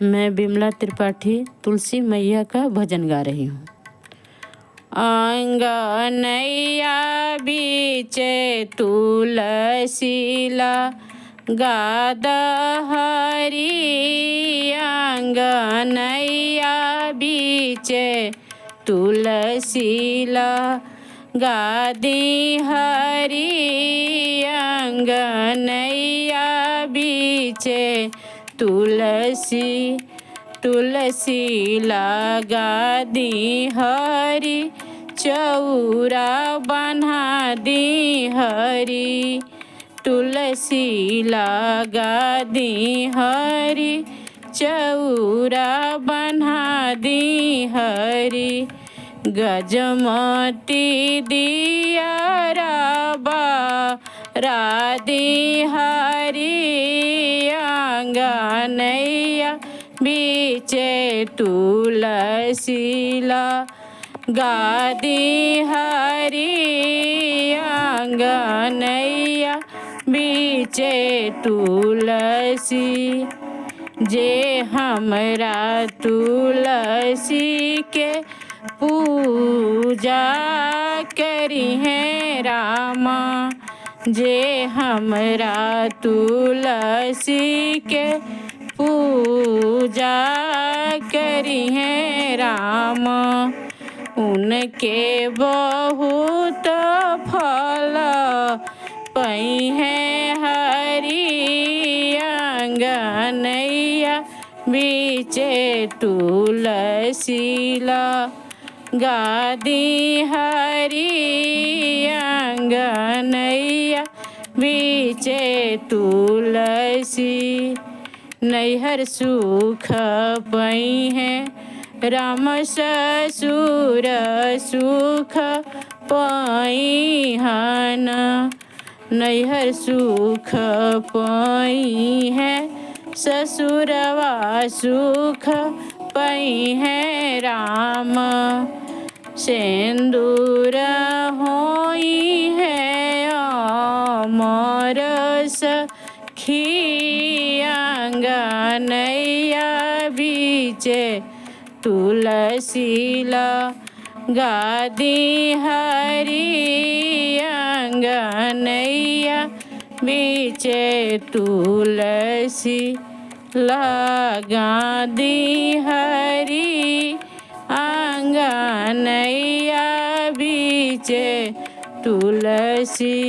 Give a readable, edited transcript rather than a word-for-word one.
मैं विमला त्रिपाठी तुलसी मैया का भजन गा रही हूँ। आंगनैया बीचे तुलसीला गाद हरी, आंगनैया बीचे तुलसीला गादी हरी, आंगनैया बीचे तुलसी लगा दी हरी, चौरा बन्हा दी हरी। तुलसी लगा दी हरी, चौरा बन्हा दी हरी। गजमती दिया राधी हरी, आंगनैया बीचे तुलसीला गादी हरी, आंगनैया बीचे तुलसी। जे हमरा तुलसी के पूजा करी है रामा, जे हमरा तुलसी के पूजा करी है राम, उनके बहुत फल पई है हरी, आंगनैया बीचे तुलसीला गादी हरी, आंगनैया बीचे तुलसी। नैहर सुख पई है राम, ससुर सुख पई हन। नैहर सुख पई है, ससुरवा सुख पई है राम। सिंदूर होई है अमर सखी, आंगनैया बीचे तुलसीला गादी हरी, आंगनैया बीचे तुलसी गादी हरी, आंगनैया बीचे तुलसी।